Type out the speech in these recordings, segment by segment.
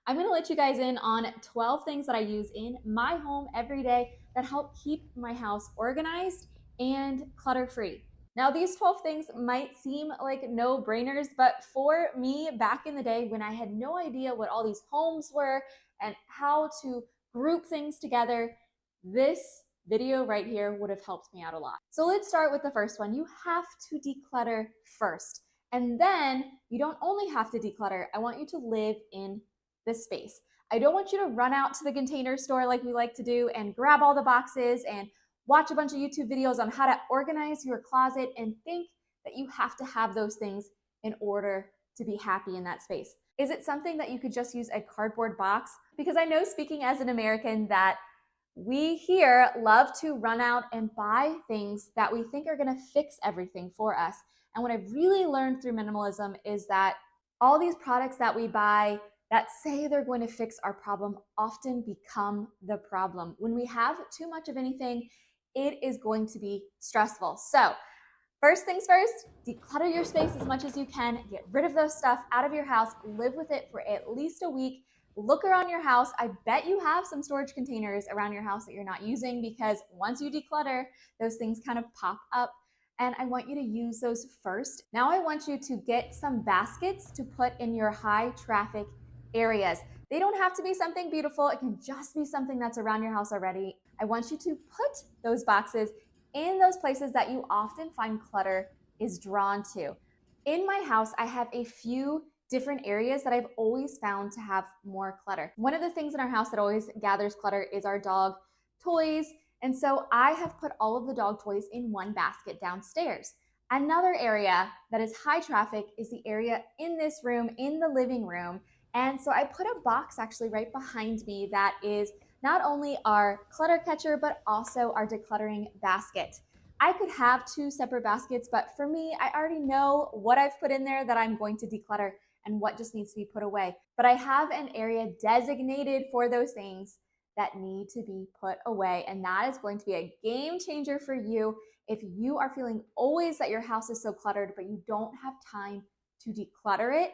I'm gonna let you guys in on 12 things that I use in my home every day that help keep my house organized and clutter-free. Now, these 12 things might seem like no-brainers, but for me, back in the day when I had no idea what all these homes were and how to group things together, this video right here would have helped me out a lot. So let's start with the first one. You have to declutter first. And then you don't only have to declutter, I want you to live in this space. I don't want you to run out to the container store like we like to do and grab all the boxes and watch a bunch of YouTube videos on how to organize your closet and think that you have to have those things in order to be happy in that space. Is it something that you could just use a cardboard box? Because I know, speaking as an American, that we here love to run out and buy things that we think are gonna fix everything for us. And what I've really learned through minimalism is that all these products that we buy that say they're going to fix our problem often become the problem. When we have too much of anything, it is going to be stressful. So first things first, declutter your space as much as you can. Get rid of those stuff out of your house. Live with it for at least a week. Look around your house. I bet you have some storage containers around your house that you're not using, because once you declutter, those things kind of pop up. And I want you to use those first. Now I want you to get some baskets to put in your high traffic areas. They don't have to be something beautiful. It can just be something that's around your house already. I want you to put those boxes in those places that you often find clutter is drawn to. In my house, I have a few different areas that I've always found to have more clutter. One of the things in our house that always gathers clutter is our dog toys. And so I have put all of the dog toys in one basket downstairs. Another area that is high traffic is the area in this room, in the living room. And so I put a box actually right behind me that is not only our clutter catcher, but also our decluttering basket. I could have two separate baskets, but for me, I already know what I've put in there that I'm going to declutter and what just needs to be put away. But I have an area designated for those things that need to be put away. And that is going to be a game changer for you if you are feeling always that your house is so cluttered, but you don't have time to declutter it.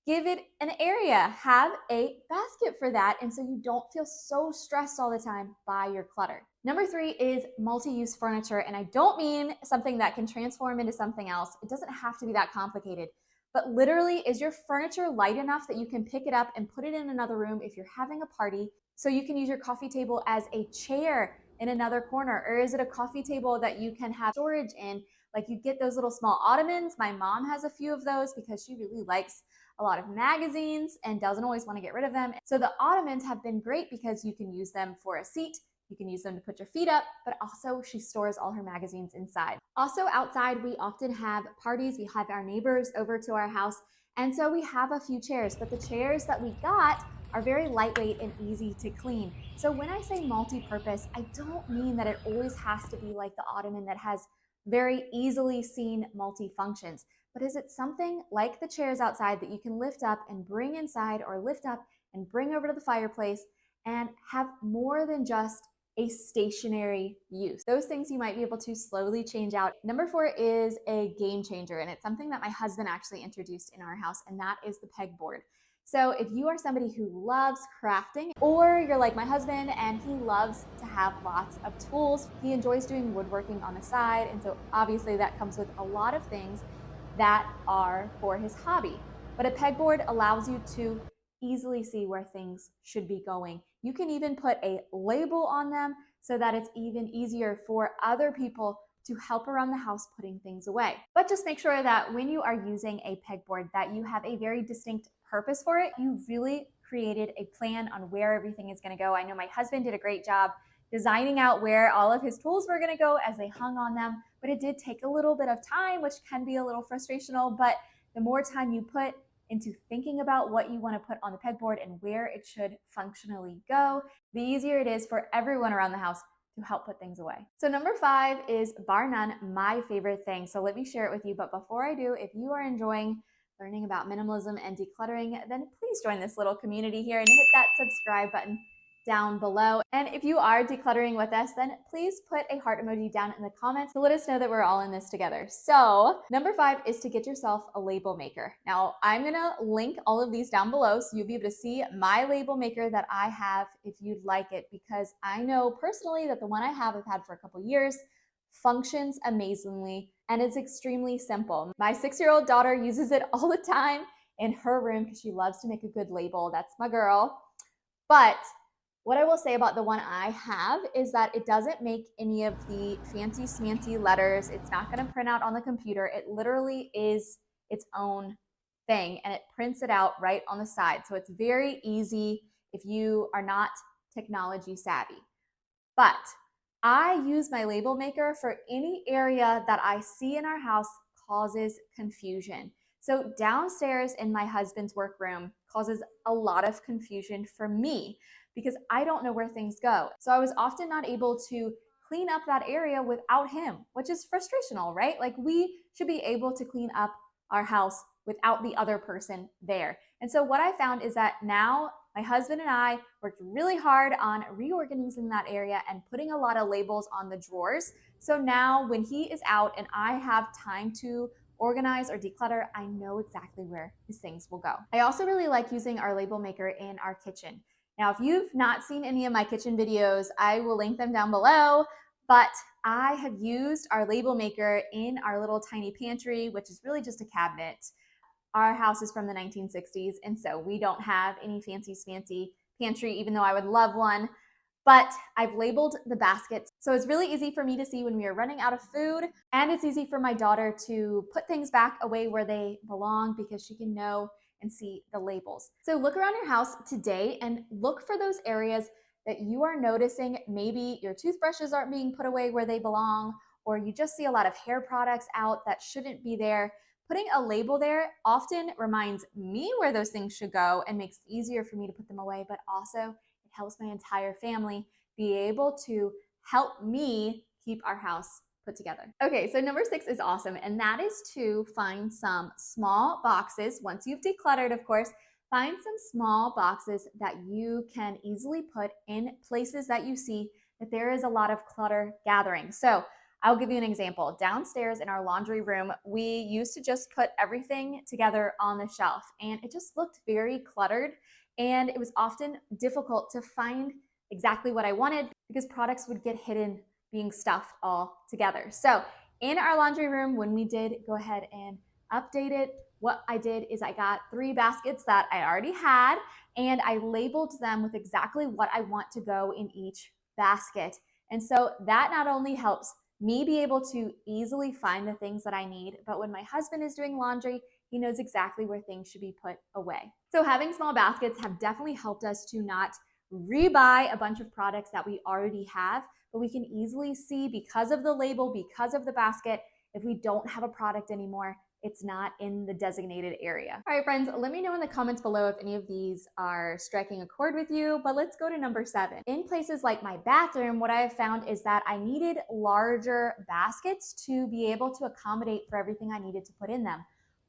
Give it an area, have a basket for that, and so you don't feel so stressed all the time by your clutter. Number 3 is multi-use furniture, and I don't mean something that can transform into something else. It doesn't have to be that complicated, but literally, is your furniture light enough that you can pick it up and put it in another room if you're having a party, so you can use your coffee table as a chair in another corner? Or is it a coffee table that you can have storage in? Like, you get those little small ottomans. My mom has a few of those because she really likes a lot of magazines and doesn't always want to get rid of them. So the ottomans have been great because you can use them for a seat, you can use them to put your feet up, but also she stores all her magazines inside. Also outside, we often have parties. We have our neighbors over to our house, and so we have a few chairs, but the chairs that we got are very lightweight and easy to clean. So when I say multi-purpose, I don't mean that it always has to be like the ottoman that has very easily seen multi-functions. But is it something like the chairs outside that you can lift up and bring inside, or lift up and bring over to the fireplace and have more than just a stationary use? Those things you might be able to slowly change out. Number 4 is a game changer, and it's something that my husband actually introduced in our house, and that is the pegboard. So if you are somebody who loves crafting, or you're like my husband and he loves to have lots of tools, he enjoys doing woodworking on the side, and so obviously that comes with a lot of things that are for his hobby. But a pegboard allows you to easily see where things should be going. You can even put a label on them so that it's even easier for other people to help around the house putting things away. But just make sure that when you are using a pegboard that you have a very distinct purpose for it. You really created a plan on where everything is going to go. I know my husband did a great job designing out where all of his tools were going to go as they hung on them, but it did take a little bit of time, which can be a little frustrational. But the more time you put into thinking about what you want to put on the pegboard and where it should functionally go, the easier it is for everyone around the house to help put things away. So number 5 is, bar none, my favorite thing. So let me share it with you. But before I do, if you are enjoying learning about minimalism and decluttering, then please join this little community here and hit that subscribe button down below. And if you are decluttering with us, then please put a heart emoji down in the comments to let us know that we're all in this together. So number 5 is to get yourself a label maker. Now I'm gonna link all of these down below so you'll be able to see my label maker that I have if you'd like it, because I know personally that the one I have I've had for a couple years functions amazingly and it's extremely simple. My 6-year-old daughter uses it all the time in her room because she loves to make a good label. That's my girl. But what I will say about the one I have is that it doesn't make any of the fancy smancy letters. It's not going to print out on the computer. It literally is its own thing and it prints it out right on the side. So it's very easy if you are not technology savvy. But I use my label maker for any area that I see in our house causes confusion. So downstairs in my husband's workroom causes a lot of confusion for me because I don't know where things go. So I was often not able to clean up that area without him, which is frustrational, right? Like we should be able to clean up our house without the other person there. And so what I found is that now my husband and I worked really hard on reorganizing that area and putting a lot of labels on the drawers. So now when he is out and I have time to organize or declutter, I know exactly where his things will go. I also really like using our label maker in our kitchen. Now, if you've not seen any of my kitchen videos, I will link them down below, but I have used our label maker in our little tiny pantry, which is really just a cabinet. Our house is from the 1960s, and so we don't have any fancy smancy pantry, even though I would love one. But I've labeled the baskets, so it's really easy for me to see when we are running out of food, and it's easy for my daughter to put things back away where they belong because she can know and see the labels. So look around your house today and look for those areas that you are noticing. Maybe your toothbrushes aren't being put away where they belong, or you just see a lot of hair products out that shouldn't be there. Putting a label there often reminds me where those things should go and makes it easier for me to put them away, but also it helps my entire family be able to help me keep our house put together. Okay, so number 6 is awesome, and that is to find some small boxes. Once you've decluttered, of course, find some small boxes that you can easily put in places that you see that there is a lot of clutter gathering. So I'll give you an example. Downstairs in our laundry room, we used to just put everything together on the shelf, and it just looked very cluttered, and it was often difficult to find exactly what I wanted because products would get hidden being stuffed all together. So in our laundry room, when we did go ahead and update it, what I did is I got 3 baskets that I already had, and I labeled them with exactly what I want to go in each basket. And so that not only helps me be able to easily find the things that I need, but when my husband is doing laundry, he knows exactly where things should be put away. So having small baskets have definitely helped us to not rebuy a bunch of products that we already have, but we can easily see because of the label, because of the basket, if we don't have a product anymore, it's not in the designated area. All right, friends, let me know in the comments below if any of these are striking a chord with you, but let's go to number 7. In places like my bathroom, what I have found is that I needed larger baskets to be able to accommodate for everything I needed to put in them.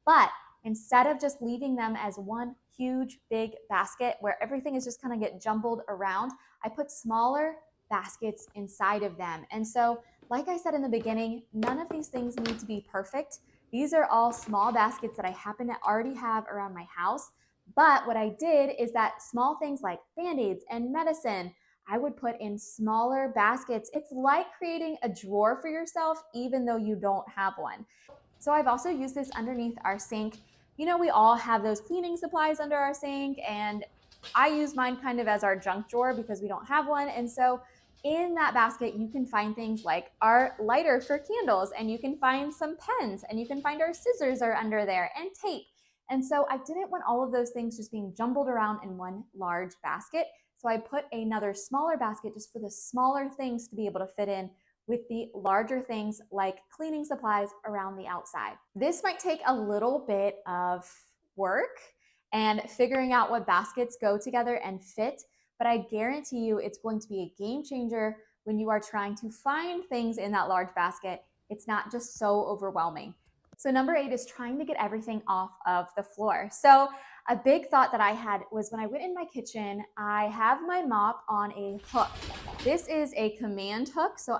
But instead of just leaving them as one huge big basket where everything is just kind of get jumbled around, I put smaller baskets inside of them. And so, like I said in the beginning, none of these things need to be perfect. These are all small baskets that I happen to already have around my house. But what I did is that small things like Band-Aids and medicine, I would put in smaller baskets. It's like creating a drawer for yourself, even though you don't have one. So I've also used this underneath our sink. You know, we all have those cleaning supplies under our sink, and I use mine kind of as our junk drawer because we don't have one. And so in that basket, you can find things like our lighter for candles, and you can find some pens, and you can find our scissors are under there, and tape. And so I didn't want all of those things just being jumbled around in one large basket. So I put another smaller basket just for the smaller things to be able to fit in with the larger things like cleaning supplies around the outside. This might take a little bit of work and figuring out what baskets go together and fit, but I guarantee you it's going to be a game changer when you are trying to find things in that large basket. It's not just so overwhelming. So number 8 is trying to get everything off of the floor. So A big thought that I had was when I went in my kitchen, I have my mop on a hook. This is a command hook, so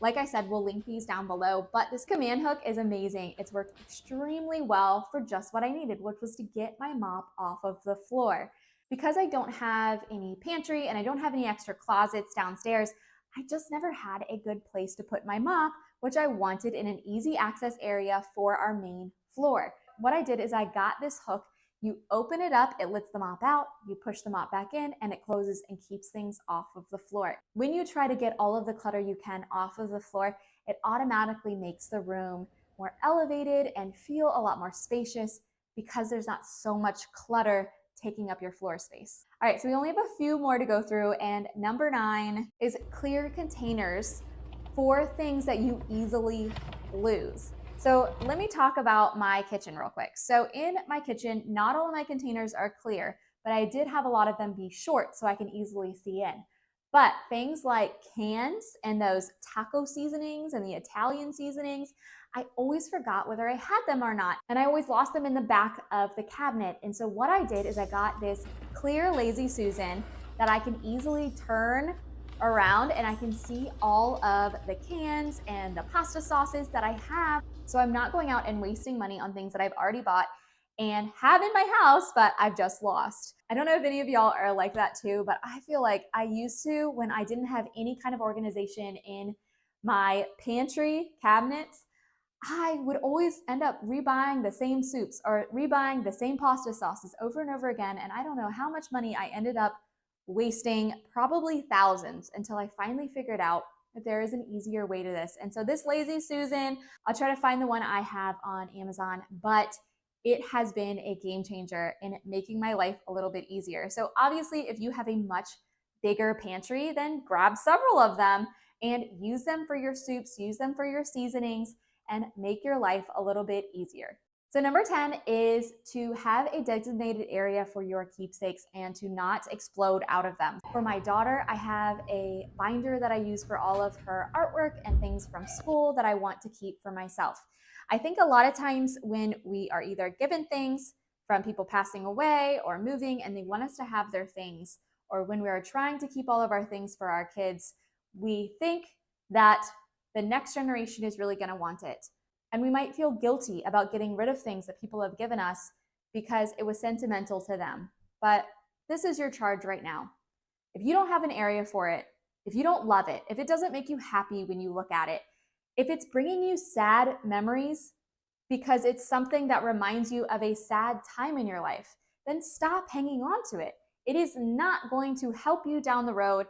like I said, we'll link these down below, but this command hook is amazing. It's worked extremely well for just what I needed, which was to get my mop off of the floor. Because I don't have any pantry and I don't have any extra closets downstairs, I just never had a good place to put my mop, which I wanted in an easy access area for our main floor. What I did is I got this hook. You open it up, it lets the mop out, you push the mop back in, and it closes and keeps things off of the floor. When you try to get all of the clutter you can off of the floor, it automatically makes the room more elevated and feel a lot more spacious because there's not so much clutter taking up your floor space. All right, so we only have a few more to go through, and number 9 is clear containers for things that you easily lose. So let me talk about my kitchen real quick. So in my kitchen, not all of my containers are clear, but I did have a lot of them be short so I can easily see in. But things like cans and those taco seasonings and the Italian seasonings, I always forgot whether I had them or not. And I always lost them in the back of the cabinet. And so what I did is I got this clear Lazy Susan that I can easily turn around and I can see all of the cans and the pasta sauces that I have. So I'm not going out and wasting money on things that I've already bought and have in my house, but I've just lost. I don't know if any of y'all are like that too, but I feel like I used to when I didn't have any kind of organization in my pantry cabinets. I would always end up rebuying the same soups or rebuying the same pasta sauces over and over again. And I don't know how much money I ended up wasting, probably thousands, until I finally figured out that there is an easier way to this. And so this Lazy Susan, I'll try to find the one I have on Amazon, but it has been a game changer in making my life a little bit easier. So obviously, if you have a much bigger pantry, then grab several of them and use them for your soups, use them for your seasonings, and make your life a little bit easier. So number 10 is to have a designated area for your keepsakes and to not explode out of them. For my daughter, I have a binder that I use for all of her artwork and things from school that I want to keep for myself. I think a lot of times when we are either given things from people passing away or moving and they want us to have their things, or when we are trying to keep all of our things for our kids, we think that the next generation is really going to want it. And we might feel guilty about getting rid of things that people have given us because it was sentimental to them. But this is your charge right now. If you don't have an area for it, if you don't love it, if it doesn't make you happy when you look at it, if it's bringing you sad memories because it's something that reminds you of a sad time in your life, then stop hanging on to it. It is not going to help you down the road.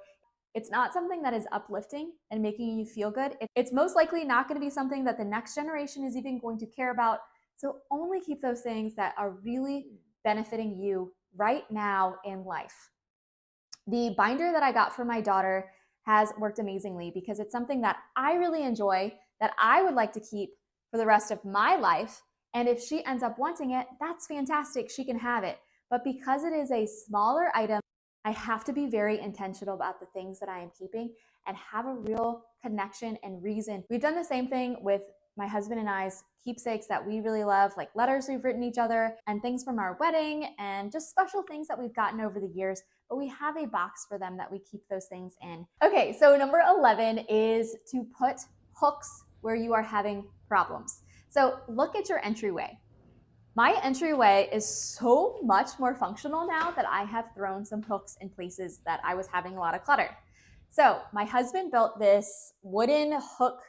It's not something that is uplifting and making you feel good. It's most likely not going to be something that the next generation is even going to care about. So only keep those things that are really benefiting you right now in life. The binder that I got for my daughter has worked amazingly because it's something that I really enjoy, that I would like to keep for the rest of my life. And if she ends up wanting it, that's fantastic. She can have it. But because it is a smaller item, I have to be very intentional about the things that I am keeping and have a real connection and reason. We've done the same thing with my husband and I's keepsakes that we really love, like letters we've written each other and things from our wedding and just special things that we've gotten over the years, but we have a box for them that we keep those things in. Okay, so number 11 is to put hooks where you are having problems. So look at your entryway. My entryway is so much more functional now that I have thrown some hooks in places that I was having a lot of clutter. So my husband built this wooden hook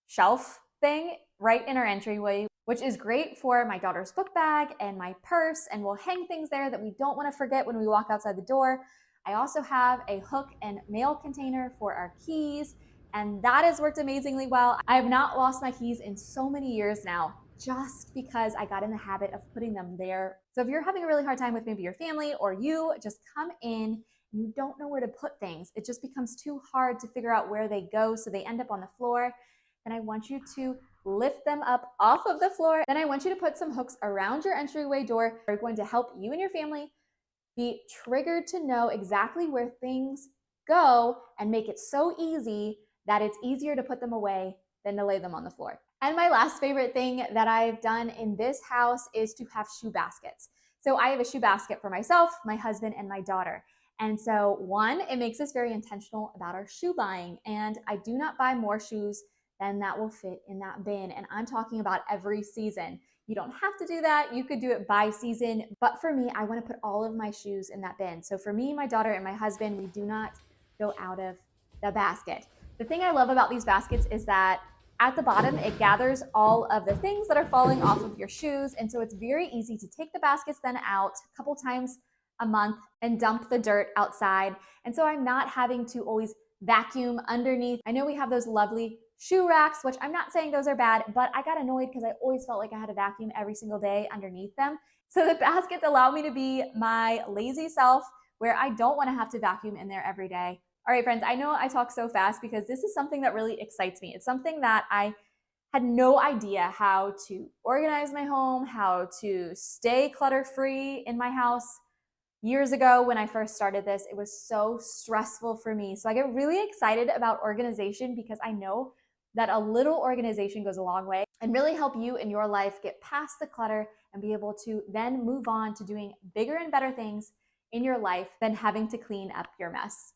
shelf thing right in our entryway, which is great for my daughter's book bag and my purse, and we'll hang things there that we don't want to forget when we walk outside the door. I also have a hook and mail container for our keys, and that has worked amazingly well. I have not lost my keys in so many years now, just because I got in the habit of putting them there. So if you're having a really hard time with maybe your family or you just come in and you don't know where to put things, it just becomes too hard to figure out where they go so they end up on the floor, then I want you to lift them up off of the floor. Then I want you to put some hooks around your entryway door. They're going to help you and your family be triggered to know exactly where things go and make it so easy that it's easier to put them away than to lay them on the floor. And my last favorite thing that I've done in this house is to have shoe baskets. So I have a shoe basket for myself, my husband, and my daughter. And so, one, it makes us very intentional about our shoe buying. And I do not buy more shoes than that will fit in that bin. And I'm talking about every season. You don't have to do that. You could do it by season. But for me, I want to put all of my shoes in that bin. So for me, my daughter, and my husband, we do not go out of the basket. The thing I love about these baskets is that at the bottom, it gathers all of the things that are falling off of your shoes. And so it's very easy to take the baskets then out a couple times a month and dump the dirt outside. And so I'm not having to always vacuum underneath. I know we have those lovely shoe racks, which I'm not saying those are bad, but I got annoyed because I always felt like I had to vacuum every single day underneath them. So the baskets allow me to be my lazy self where I don't want to have to vacuum in there every day. All right, friends, I know I talk so fast because this is something that really excites me. It's something that I had no idea how to organize my home, how to stay clutter-free in my house. Years ago when I first started this, it was so stressful for me. So I get really excited about organization because I know that a little organization goes a long way and really help you in your life get past the clutter and be able to then move on to doing bigger and better things in your life than having to clean up your mess.